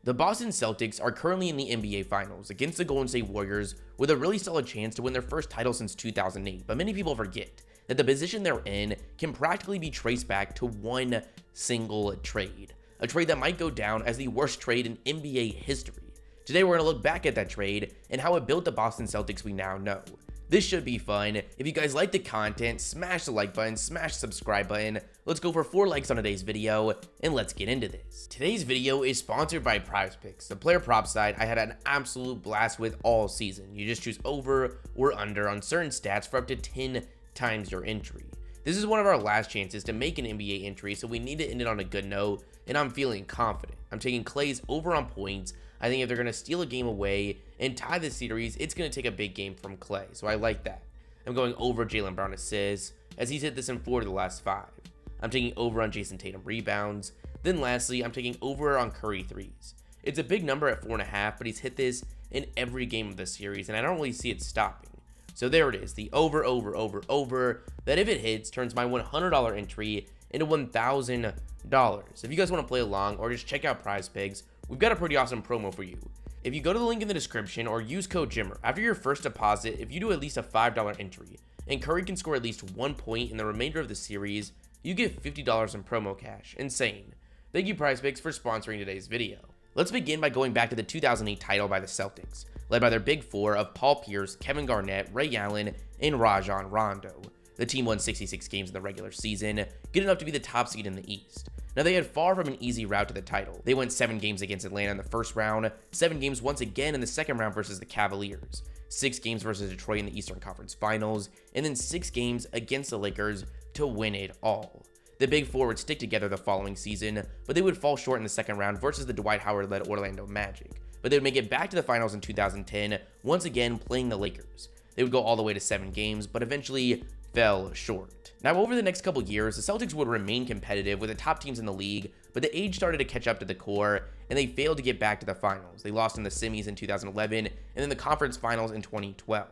The Boston Celtics are currently in the NBA Finals against the Golden State Warriors with a really solid chance to win their first title since 2008, but many people forget that the position they're in can practically be traced back to one single trade, a trade that might go down as the worst trade in NBA history. Today we're going to look back at that trade and how it built the Boston Celtics we now know. This should be fun. If you guys like the content, smash the like button, smash the subscribe button. Let's go for 4 likes on today's video, and let's get into this. Today's video is sponsored by PrizePicks, the player prop site I had an absolute blast with all season. You just choose over or under on certain stats for up to 10 times your entry. This is one of our last chances to make an NBA entry, so we need to end it on a good note, and I'm feeling confident. I'm taking Clay's over on points. I think if they're going to steal a game away and tie the series, it's going to take a big game from Clay, so I like that. I'm going over Jaylen Brown assists, as he's hit this in 4 of the last 5. I'm taking over on Jason Tatum rebounds. Then lastly, I'm taking over on Curry threes. It's a big number at 4.5, but he's hit this in every game of the series, and I don't really see it stopping. So there it is, the over, that if it hits, turns my $100 entry into $1,000. If you guys want to play along or just check out PrizePicks, we've got a pretty awesome promo for you. If you go to the link in the description or use code Jimmer, after your first deposit, if you do at least a $5 entry, and Curry can score at least 1 point in the remainder of the series, you get $50 in promo cash. Insane. Thank you PrizePicks for sponsoring today's video. Let's begin by going back to the 2008 title by the Celtics, led by their big four of Paul Pierce, Kevin Garnett, Ray Allen, and Rajon Rondo. The team won 66 games in the regular season, good enough to be the top seed in the East. Now, they had far from an easy route to the title. They went 7 games against Atlanta in the first round, 7 games once again in the second round versus the Cavaliers, 6 games versus Detroit in the Eastern Conference Finals, and then 6 games against the Lakers to win it all. The big four would stick together the following season, but they would fall short in the second round versus the Dwight Howard-led Orlando Magic. But they would make it back to the finals in 2010, once again playing the Lakers. They would go all the way to 7 games, but eventually fell short. Now, over the next couple years, the Celtics would remain competitive with the top teams in the league, but the age started to catch up to the core, and they failed to get back to the finals. They lost in the semis in 2011, and then the conference finals in 2012.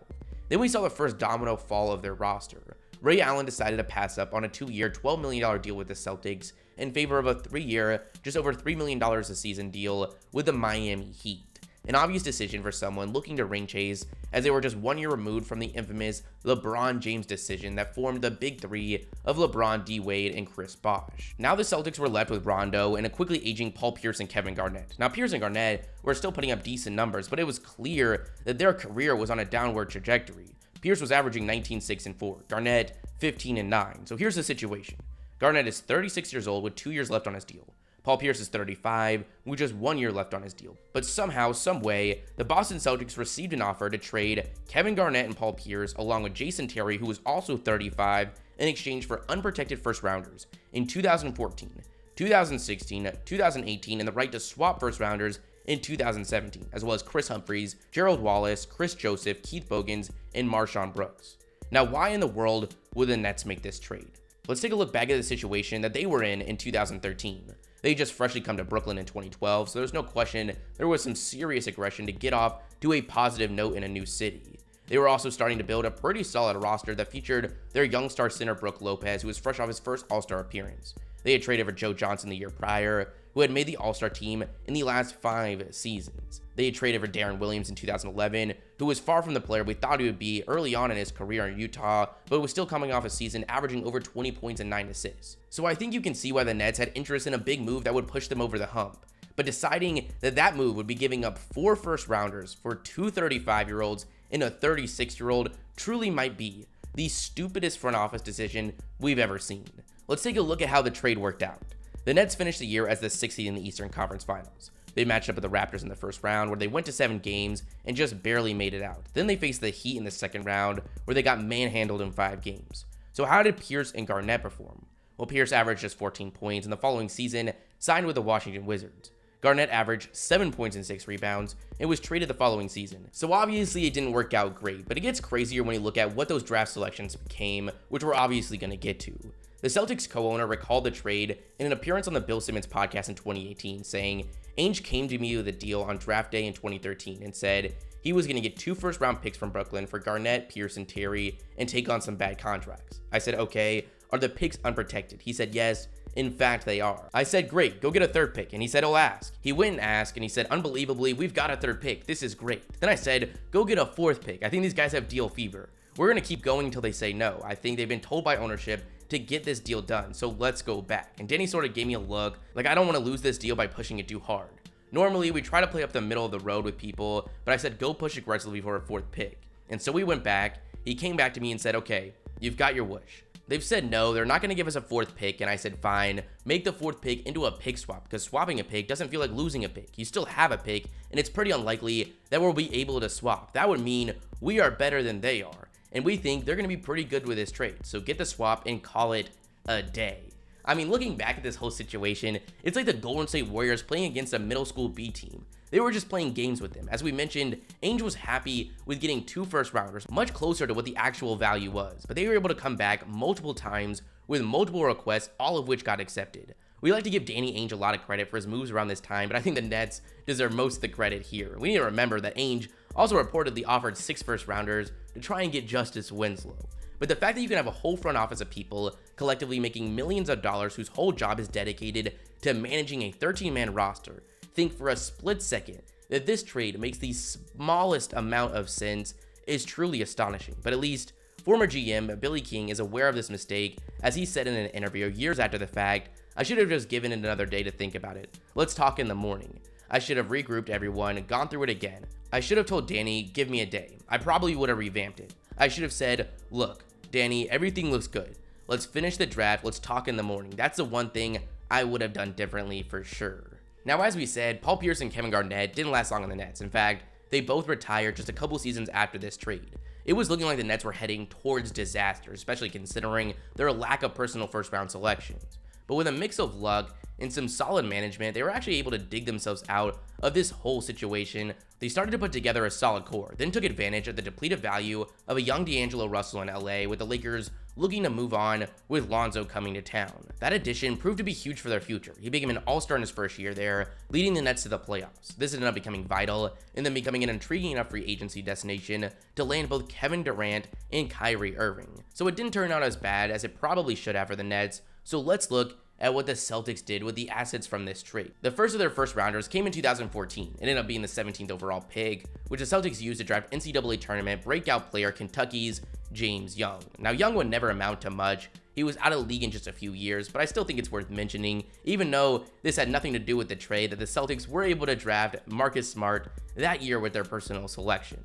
Then we saw the first domino fall of their roster. Ray Allen decided to pass up on a 2-year, $12 million deal with the Celtics in favor of a 3-year, just over $3 million a season deal with the Miami Heat. An obvious decision for someone looking to ring chase, as they were just 1 year removed from the infamous LeBron James decision that formed the big three of LeBron, D. Wade, and Chris Bosh. Now the Celtics were left with Rondo and a quickly aging Paul Pierce and Kevin Garnett. Now Pierce and Garnett were still putting up decent numbers, but it was clear that their career was on a downward trajectory. Pierce was averaging 19, 6, and 4, Garnett 15 and 9. So here's the situation. Garnett is 36 years old with 2 years left on his deal. Paul Pierce is 35, with just 1 year left on his deal. But somehow, someway, the Boston Celtics received an offer to trade Kevin Garnett and Paul Pierce along with Jason Terry, who was also 35, in exchange for unprotected first rounders in 2014, 2016, 2018, and the right to swap first rounders in 2017, as well as Chris Humphries, Gerald Wallace, Chris Joseph, Keith Bogans, and Marshawn Brooks. Now, why in the world would the Nets make this trade? Let's take a look back at the situation that they were in 2013. They had just freshly come to Brooklyn in 2012, so there's no question there was some serious aggression to get off to a positive note in a new city. They were also starting to build a pretty solid roster that featured their young star center Brook Lopez, who was fresh off his first All-Star appearance. They had traded for Joe Johnson the year prior, who had made the All-Star team in the last 5 seasons. They had traded for Darren Williams in 2011, who was far from the player we thought he would be early on in his career in Utah, but was still coming off a season averaging over 20 points and 9 assists. So I think you can see why the Nets had interest in a big move that would push them over the hump. But deciding that that move would be giving up 4 first rounders for 2 35-year-olds and a 36-year-old truly might be the stupidest front office decision we've ever seen. Let's take a look at how the trade worked out. The Nets finished the year as the 6th seed in the Eastern Conference Finals. They matched up with the Raptors in the first round, where they went to 7 games and just barely made it out. Then they faced the Heat in the second round, where they got manhandled in 5 games. So how did Pierce and Garnett perform? Well, Pierce averaged just 14 points, and the following season signed with the Washington Wizards. Garnett averaged 7 points and 6 rebounds and was traded the following season. So obviously it didn't work out great, but it gets crazier when you look at what those draft selections became, which we're obviously going to get to. The Celtics co-owner recalled the trade in an appearance on the Bill Simmons podcast in 2018, saying, "Ainge came to me with a deal on draft day in 2013 and said he was going to get 2 first-round picks from Brooklyn for Garnett, Pierce, and Terry and take on some bad contracts. I said, okay, are the picks unprotected? He said yes, In fact, they are. I said, great, go get a third pick. And he said, I'll ask. He went and asked, and he said, unbelievably, we've got a third pick. This is great. Then I said, go get a fourth pick. I think these guys have deal fever. We're going to keep going until they say no. I think they've been told by ownership to get this deal done, so let's go back. And Danny sort of gave me a look like I don't want to lose this deal by pushing it too hard. Normally, we try to play up the middle of the road with people, but I said go push aggressively for a fourth pick. And so we went back. He came back to me and said, okay, you've got your wish. They've said no, they're not going to give us a fourth pick, and I said fine, make the fourth pick into a pick swap, because swapping a pick doesn't feel like losing a pick. You still have a pick, and it's pretty unlikely that we'll be able to swap. That would mean we are better than they are, and we think they're going to be pretty good with this trade, so get the swap and call it a day. I mean, looking back at this whole situation, it's like the Golden State Warriors playing against a middle school B team. They were just playing games with them. As we mentioned, Ainge was happy with getting 2 first rounders, much closer to what the actual value was, but they were able to come back multiple times with multiple requests, all of which got accepted. We like to give Danny Ainge a lot of credit for his moves around this time, but I think the Nets deserve most of the credit here. We need to remember that Ainge also reportedly offered 6 first rounders to try and get Justice Winslow. But the fact that you can have a whole front office of people collectively making millions of dollars whose whole job is dedicated to managing a 13-man roster, think for a split second that this trade makes the smallest amount of sense is truly astonishing. But at least former GM Billy King is aware of this mistake, as he said in an interview years after the fact, I should have just given it another day to think about it. Let's talk in the morning. I should have regrouped everyone and gone through it again. I should have told Danny, give me a day. I probably would have revamped it. I should have said, look, Danny, everything looks good. Let's finish the draft. Let's talk in the morning. That's the one thing I would have done differently for sure. Now, as we said, Paul Pierce and Kevin Garnett didn't last long on the Nets. In fact, they both retired just a couple seasons after this trade. It was looking like the Nets were heading towards disaster, especially considering their lack of personal first-round selections. But with a mix of luck and some solid management, they were actually able to dig themselves out of this whole situation. They started to put together a solid core, then took advantage of the depleted value of a young D'Angelo Russell in LA, with the Lakers looking to move on with Lonzo coming to town. That addition proved to be huge for their future. He became an all-star in his first year there, leading the Nets to the playoffs. This ended up becoming vital, and then becoming an intriguing enough free agency destination to land both Kevin Durant and Kyrie Irving. So it didn't turn out as bad as it probably should have for the Nets, so let's look at what the Celtics did with the assets from this trade. The first of their first rounders came in 2014. It ended up being the 17th overall pick, which the Celtics used to draft NCAA tournament breakout player Kentucky's James Young. Now, Young would never amount to much. He was out of the league in just a few years, but I still think it's worth mentioning, even though this had nothing to do with the trade, that the Celtics were able to draft Marcus Smart that year with their personal selection.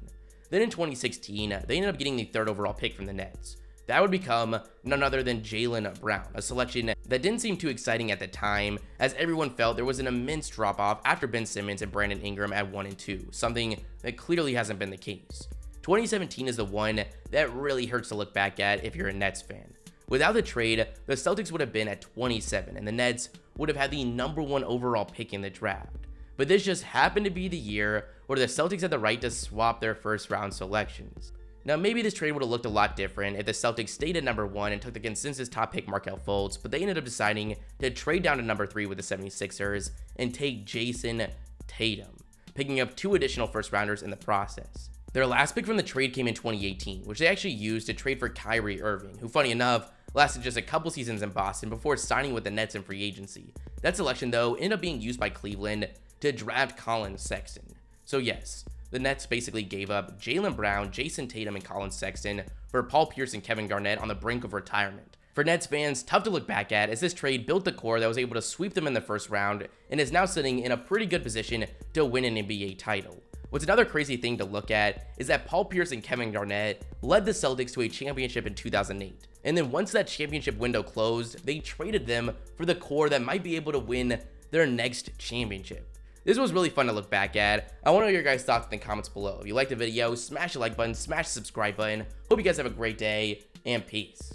Then in 2016, they ended up getting the 3rd overall pick from the Nets. That would become none other than Jaylen Brown, a selection that didn't seem too exciting at the time, as everyone felt there was an immense drop-off after Ben Simmons and Brandon Ingram at 1 and 2, something that clearly hasn't been the case. 2017 is the one that really hurts to look back at if you're a Nets fan. Without the trade, the Celtics would have been at 27, and the Nets would have had the number 1 overall pick in the draft. But this just happened to be the year where the Celtics had the right to swap their first-round selections. Now, maybe this trade would have looked a lot different if the Celtics stayed at number 1 and took the consensus top pick Markelle Fultz, but they ended up deciding to trade down to number 3 with the 76ers and take Jason Tatum, picking up 2 additional first rounders in the process. Their last pick from the trade came in 2018, which they actually used to trade for Kyrie Irving, who, funny enough, lasted just a couple seasons in Boston before signing with the Nets in free agency. That selection, though, ended up being used by Cleveland to draft Colin Sexton. So yes, the Nets basically gave up Jaylen Brown, Jason Tatum, and Colin Sexton for Paul Pierce and Kevin Garnett on the brink of retirement. For Nets fans, tough to look back at, as this trade built the core that was able to sweep them in the first round and is now sitting in a pretty good position to win an NBA title. What's another crazy thing to look at is that Paul Pierce and Kevin Garnett led the Celtics to a championship in 2008. And then once that championship window closed, they traded them for the core that might be able to win their next championship. This was really fun to look back at. I want to know your guys' thoughts in the comments below. If you liked the video, smash the like button, smash the subscribe button. Hope you guys have a great day, and peace.